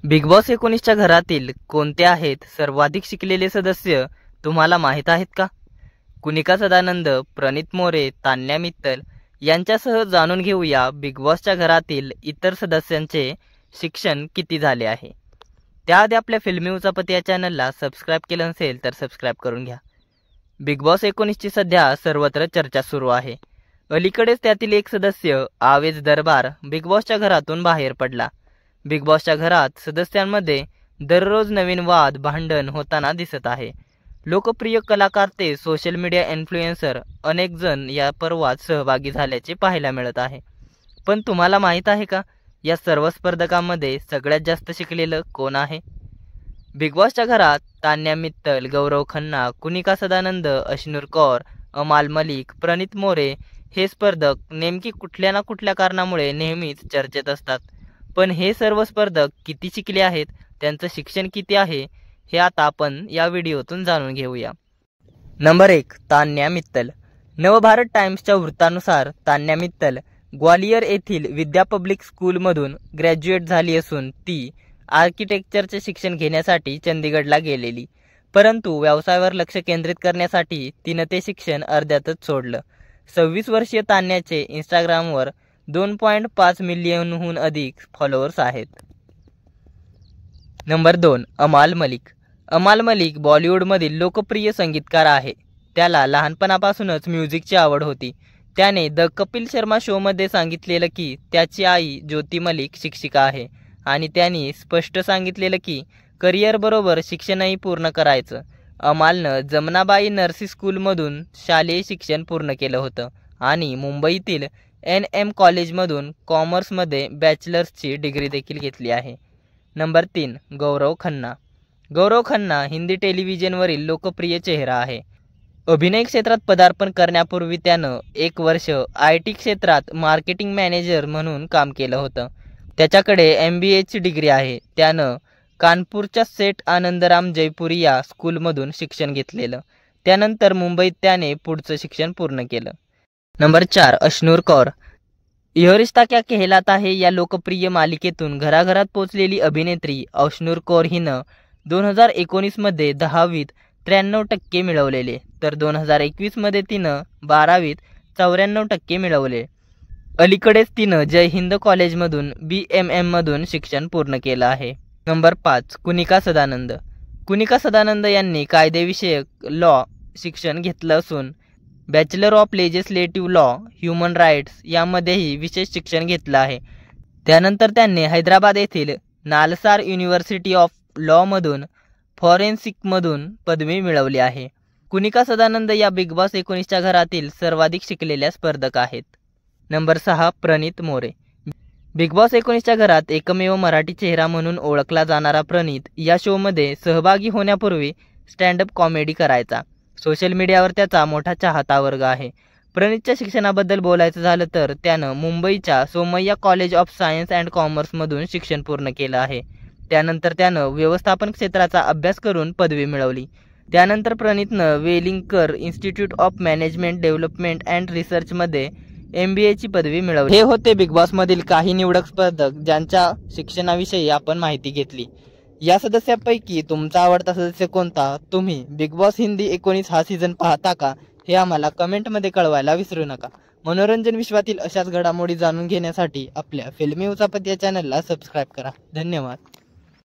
Big boss 19च्या घरातील कोणते आहेत सर्वाधिक शिकलेले सदस्य तुम्हाला माहीत आहेत का? कुनिका सदानंद, प्रणित मोरे, तान्या मित्तल यांच्यासह जाणून घेऊया बिग बॉसच्या घरातील इतर सदस्यांचे शिक्षण किती झाले आहे. त्याआधी आपल्या फिल्मी उचापती या चॅनलला सबस्क्राईब केलं नसेल तर सबस्क्राईब करून घ्या. बिग बॉस 19ची सध्या सर्वत्र चर्चा सुरू आहे. अलीकडेच त्यातील एक सदस्य आवेज दरबार बिग बॉसच्या घरातून बाहेर पडला. बिग बॉसच्या घरात सदस्यांमध्ये दररोज नवीन वाद भांडण होताना दिसत आहे. लोकप्रिय कलाकार ते सोशल मीडिया इन्फ्लुएन्सर अनेक जण या पर्वात सहभागी झाल्याचे पाहायला मिळत आहे. पण तुम्हाला माहीत आहे का, या सर्व स्पर्धकांमध्ये सगळ्यात जास्त शिकलेलं कोण आहे? बिग बॉसच्या घरात तान्या मित्तल, गौरव खन्ना, कुनिका सदानंद, अश्नूर कौर, अमाल मलिक, प्रणित मोरे हे स्पर्धक नेमकी कुठल्या ना कुठल्या कारणामुळे नेहमीच चर्चेत असतात. पण हे सर्व स्पर्धक किती शिकले आहेत, त्यांचं शिक्षण किती आहे, हे आता आपण या व्हिडिओतून जाणून घेऊया. नंबर 1, तान्या मित्तल. नवभारत टाइम्सच्या वृत्तानुसार तान्या मित्तल ग्वालियर येथील विद्या पब्लिक स्कूलमधून ग्रॅज्युएट झाली असून ती आर्किटेक्चरचे शिक्षण घेण्यासाठी चंदीगडला गेलेली. परंतु व्यवसायावर लक्ष केंद्रित करण्यासाठी तिनं ते शिक्षण अर्ध्यातच सोडलं. 26 वर्षीय तान्याचे इंस्टाग्रामवर 2.5 मिलियनहून अधिक फॉलोअर्स आहेत. नंबर 2, अमाल मलिक. अमाल मलिक बॉलिवूडमधील लोकप्रिय संगीतकार आहे. त्याला लहानपणापासूनच म्युझिकची आवड होती. त्याने द कपिल शर्मा शोमध्ये सांगितलेलं की त्याची आई ज्योती मलिक शिक्षिका आहे आणि त्यांनी स्पष्ट सांगितलेलं की करिअरबरोबर शिक्षणही पूर्ण करायचं. अमालनं जमनाबाई नर्सी स्कूलमधून शालेय शिक्षण पूर्ण केलं होतं आणि मुंबईतील NM कॉलेजमधून कॉमर्समध्ये बॅचलर्सची डिग्री देखील घेतली आहे. नंबर 3, गौरव खन्ना. गौरव खन्ना हिंदी टेलिव्हिजनवरील लोकप्रिय चेहरा आहे. अभिनय क्षेत्रात पदार्पण करण्यापूर्वी त्यानं 1 वर्ष IT क्षेत्रात मार्केटिंग मॅनेजर म्हणून काम केलं होतं. त्याच्याकडे MBAची डिग्री आहे. त्यानं कानपूरच्या सेठ आनंदराम जयपुरी या स्कूलमधून शिक्षण घेतलेलं. त्यानंतर मुंबईत त्याने पुढचं शिक्षण पूर्ण केलं. नंबर 4, अश्नूर कौर. ये रिश्ता क्या कहलाता है या लोकप्रिय मालिकेतून घराघरात पोचलेली अभिनेत्री अश्नूर कौर हिनं 2019 मध्ये 10वीत 93% मिळवलेले, तर 2021 मध्ये तिनं 12वीत 94% मिळवले. अलीकडेच तिनं जय हिंद कॉलेजमधून BMM मधून शिक्षण पूर्ण केलं आहे. नंबर 5, कुनिका सदानंद. कुनिका सदानंद यांनी कायदेविषयक लॉ शिक्षण घेतलं असून bachelor of legislative law, human rights यामध्येही विशेष शिक्षण घेतलं आहे. त्यानंतर त्यांनी हैदराबाद येथील नालसार युनिव्हर्सिटी ऑफ लॉमधून फॉरेन्सिकमधून पदवी मिळवली आहे. कुनिका सदानंद या बिग बॉस 19च्या घरातील सर्वाधिक शिकलेल्या स्पर्धक आहेत. नंबर 6, प्रणित मोरे. बिग बॉस 19च्या घरात एकमेव मराठी चेहरा म्हणून ओळखला जाणारा प्रणित या शोमध्ये सहभागी होण्यापूर्वी स्टँडअप कॉमेडी करायचा. सोशल मीडियावर त्याचा मोठा चाहता वर्ग आहे. प्रणितच्या शिक्षणाबद्दल बोलायचं झालं तर त्यानं मुंबईच्या Somaiya college of science and कॉमर्समधून शिक्षण पूर्ण केलं आहे. त्यानंतर त्यानं व्यवस्थापन क्षेत्राचा अभ्यास करून पदवी मिळवली. त्यानंतर प्रणितनं Welingkar institute of management development and रिसर्चमध्ये MBAची पदवी मिळवली. हे होते बिग बॉसमधील काही निवडक स्पर्धक ज्यांच्या शिक्षणाविषयी आपण माहिती घेतली. या सदस्यांपैकी तुमचा आवडता सदस्य कोणता? तुम्ही बिग बॉस हिंदी 19 हा सीझन पाहता का? हे आम्हाला कमेंटमध्ये कळवायला विसरू नका. मनोरंजन विश्वातील अशाच घडामोडी जाणून घेण्यासाठी आपल्या फिल्मी उचापती या चॅनलला सबस्क्राईब करा. धन्यवाद.